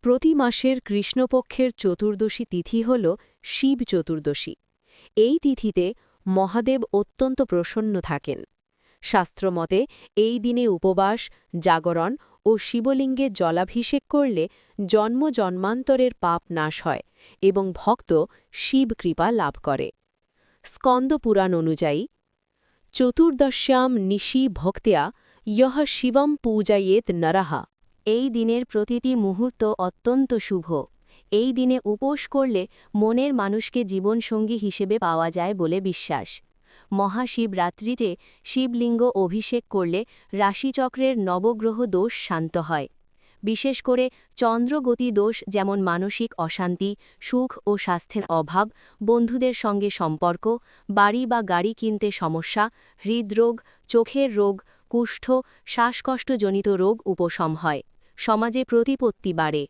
প্রতি মাসের কৃষ্ণপক্ষের চতুর্দশী তিথি হল শিব চতুর্দশী। এই তিথিতে মহাদেব অত্যন্ত প্রসন্ন থাকেন। শাস্ত্রমতে এই দিনে উপবাস, জাগরণ ও শিবলিঙ্গে জলাভিষেক করলে জন্ম জন্মান্তরের পাপ নাশ হয় এবং ভক্ত শিব কৃপা লাভ করে। স্কন্দ পুরাণ অনুযায়ী চতুর্দশ্যাম নিশি ভক্ত্যা ইয়ঃ শিবম পূজায়েত নরঃ। এই দিনের প্রতিটি মুহূর্ত অত্যন্ত শুভ। এই দিনে উপোস করলে মনের মানুষকে জীবনসঙ্গী হিসেবে পাওয়া যায় বলে বিশ্বাস। মহাশিবরাত্রিতে শিবলিঙ্গ অভিষেক করলে রাশিচক্রের নবগ্রহ দোষ শান্ত হয়। বিশেষ করে চন্দ্রগতি দোষ যেমন মানসিক অশান্তি, সুখ ও স্বাস্থ্যের অভাব, বন্ধুদের সঙ্গে সম্পর্ক, বাড়ি বা গাড়ি কিনতে সমস্যা, হৃদরোগ, চোখের রোগ, কুষ্ঠ, শ্বাসকষ্টজনিত রোগ উপশম হয়। সমাজে প্রতিপত্তি বাড়ে।